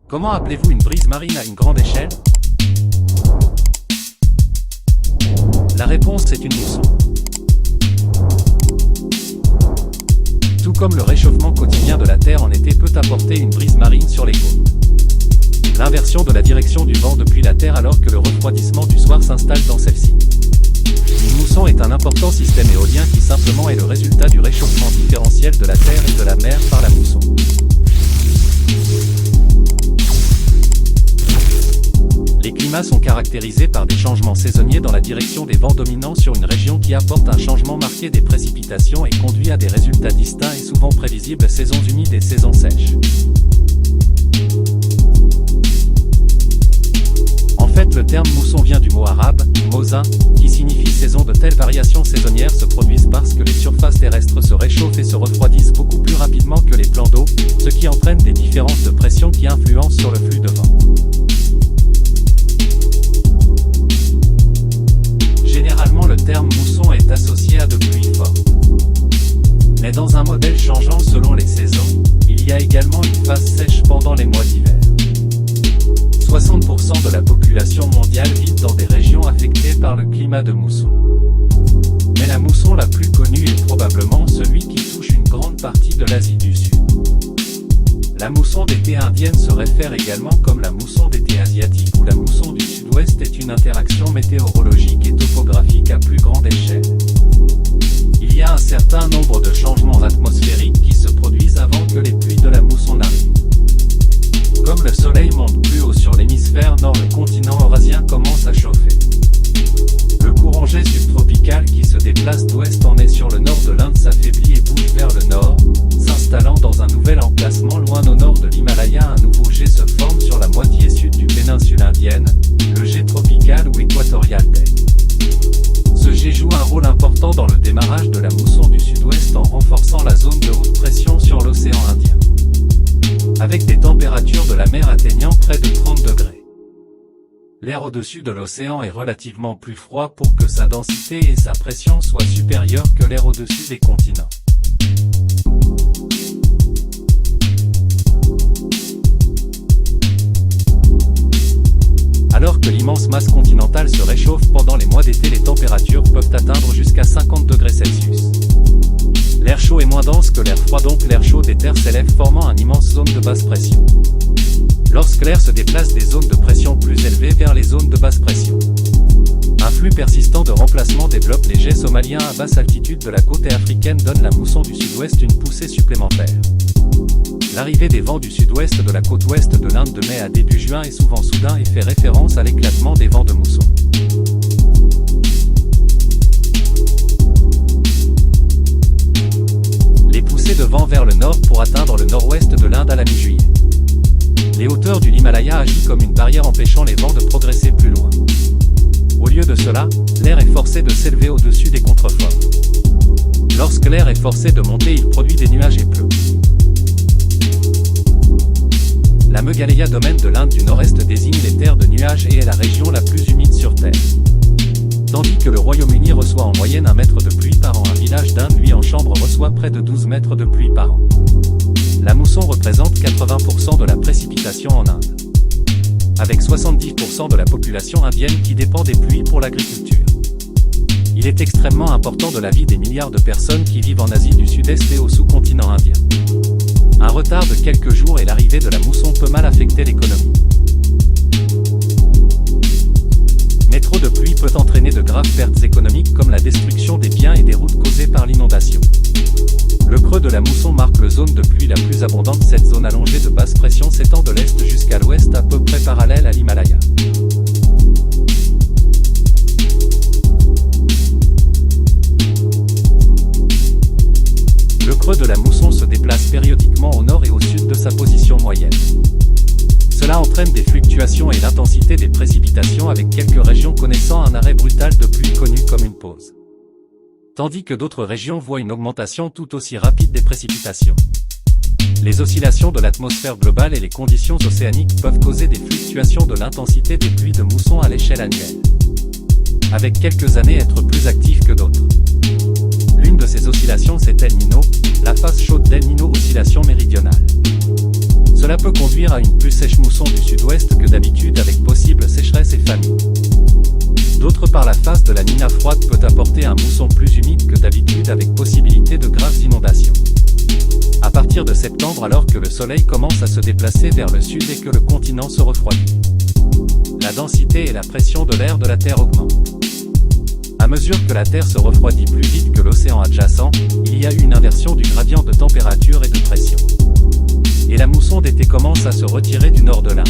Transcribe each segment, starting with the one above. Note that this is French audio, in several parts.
Comment appelez-vous une brise marine à une grande échelle? La réponse est une mousson. Tout comme le réchauffement quotidien de la Terre en été peut apporter une brise marine sur les côtes. L'inversion de la direction du vent depuis la Terre alors que le refroidissement du soir s'installe dans celle-ci. Une mousson est un important système éolien qui simplement est le résultat du réchauffement différentiel de la Terre et de la mer par la mousson. Les climats sont caractérisés par des changements saisonniers dans la direction des vents dominants sur une région qui apporte un changement marqué des précipitations et conduit à des résultats distincts et souvent prévisibles, saisons humides et saisons sèches. En fait, le terme mousson vient du mot arabe, mozin, qui signifie saison. De telles variations saisonnières se produisent parce que les surfaces terrestres se réchauffent et se refroidissent beaucoup plus rapidement que les plans d'eau, ce qui entraîne des différences de pression qui influencent sur le flux de vent. Généralement, le terme mousson est associé à de pluies fortes. Mais dans un modèle changeant selon les saisons, il y a également une phase sèche pendant les mois d'hiver. 60% de la population mondiale vit dans des régions affectées par le climat de mousson. Mais la mousson la plus connue est probablement celui qui touche une grande partie de l'Asie du Sud. La mousson d'été indienne se réfère également comme la mousson d'été asiatique ou la mousson du sud-ouest est une interaction météorologique et topographique à plus grande échelle. Il y a un certain nombre de changements atmosphériques qui se produisent avant que les pluies de la mousson n'arrivent. Comme le soleil monte plus haut sur l'hémisphère nord, le continent eurasien commence à chauffer. Le courant jet subtropical qui se déplace d'ouest en est sur le nord de l'Inde s'affaiblit et bouge vers le nord, s'installant dans un nouvel emplacement loin au nord de l'Himalaya. Un nouveau jet se forme sur la moitié sud du péninsule indienne, le jet tropical ou équatorial T. Ce jet joue un rôle important dans le démarrage de la mousson du sud-ouest en renforçant la zone de haute pression sur l'océan Indien, avec des températures de la mer atteignant près de 30 degrés. L'air au-dessus de l'océan est relativement plus froid pour que sa densité et sa pression soient supérieures que l'air au-dessus des continents. Alors que l'immense masse continentale se réchauffe pendant les mois d'été, les températures peuvent atteindre jusqu'à 50 degrés Celsius. L'air chaud est moins dense que l'air froid, donc l'air chaud des terres s'élève formant une immense zone de basse pression. Lorsque l'air se déplace des zones de pression plus élevées vers les zones de basse pression, un flux persistant de remplacement développe les jets somaliens à basse altitude de la côte africaine donne la mousson du sud-ouest une poussée supplémentaire. L'arrivée des vents du sud-ouest de la côte ouest de l'Inde de mai à début juin est souvent soudain et fait référence à l'éclatement des vents de mousson. Les poussées de vent vers le nord pour atteindre le nord-ouest de l'Inde à la mi-juillet. Les hauteurs du l'Himalaya agissent comme une barrière empêchant les vents de progresser plus loin. Au lieu de cela, l'air est forcé de s'élever au-dessus des contreforts. Lorsque l'air est forcé de monter, il produit des nuages et pleut. La Meghalaya, domaine de l'Inde du Nord-Est, désigne les terres de nuages et est la région la plus humide sur Terre. Tandis que le Royaume-Uni reçoit en moyenne 1 mètre de pluie par an, un village d'Inde, lui, en chambre, reçoit près de 12 mètres de pluie par an. La mousson représente 80% de la précipitation en Inde, avec 70% de la population indienne qui dépend des pluies pour l'agriculture. Il est extrêmement important de la vie des milliards de personnes qui vivent en Asie du Sud-Est et au sous-continent indien. Un retard de quelques jours et l'arrivée de la mousson peut mal affecter l'économie. Mais trop de pluie peut entraîner de graves pertes économiques comme la destruction des biens et des routes causées par l'inondation. Le creux de la mousson marque la zone de pluie la plus abondante. Cette zone allongée de basse pression s'étend de l'est jusqu'à l'ouest, à peu près parallèle à l'Himalaya. Le creux de la mousson se déplace périodiquement au nord et au sud de sa position moyenne. Cela entraîne des fluctuations et l'intensité des précipitations, avec quelques régions connaissant un arrêt brutal de pluie connu comme une pause, tandis que d'autres régions voient une augmentation tout aussi rapide des précipitations. Les oscillations de l'atmosphère globale et les conditions océaniques peuvent causer des fluctuations de l'intensité des pluies de mousson à l'échelle annuelle, avec quelques années être plus actives que d'autres. L'une de ces oscillations, c'est El Niño, la phase chaude d'El Niño, oscillation méridionale. Cela Cela peut conduire à une plus sèche mousson du sud-ouest que d'habitude avec possible sécheresse et famine. D'autre part, la phase de la Nina froide peut apporter un mousson plus humide que d'habitude avec possibilité de graves inondations. À partir de septembre, alors que le soleil commence à se déplacer vers le sud et que le continent se refroidit, la densité et la pression de l'air de la Terre augmentent. À mesure que la Terre se refroidit plus vite que l'océan adjacent, il y a une inversion du gradient de température et de pression. Et la mousson d'été commence à se retirer du nord de l'Inde.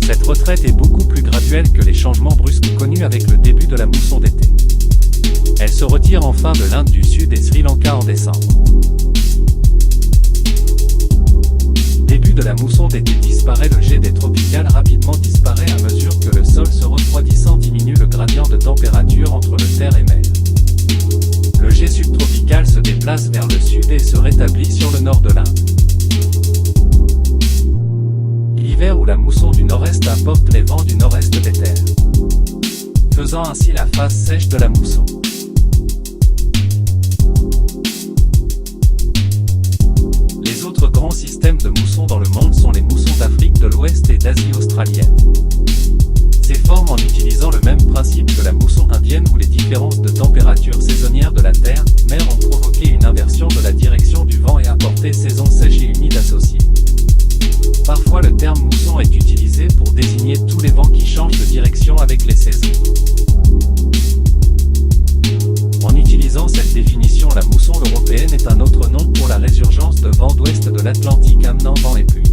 Cette retraite est beaucoup plus graduelle que les changements brusques connus avec le début de la mousson d'été. Elle se retire enfin de l'Inde du Sud et Sri Lanka en décembre. Début de la mousson d'été disparaît, le jet des tropicales rapidement disparaît à mesure que le sol se refroidissant diminue le gradient de température entre le terre et mer. Le jet subtropical se déplace vers le sud et se rétablit sur le nord de l'Inde. L'hiver où la mousson du nord-est apporte les vents du nord-est des terres, faisant ainsi la phase sèche de la mousson. Les autres grands systèmes de moussons dans le monde sont les moussons d'Afrique de l'Ouest et d'Asie australienne. Ces forment en utilisant le même principe que la mousson indienne où les différences de température saisonnière de la terre-mer ont provoqué une inversion de la direction du vent et apporté saisons sèches et humides associées. Parfois le terme mousson est utilisé pour désigner tous les vents qui changent de direction avec les saisons. En utilisant cette définition, la mousson européenne est un autre nom pour la résurgence de vents d'ouest de l'Atlantique amenant vent et pluie.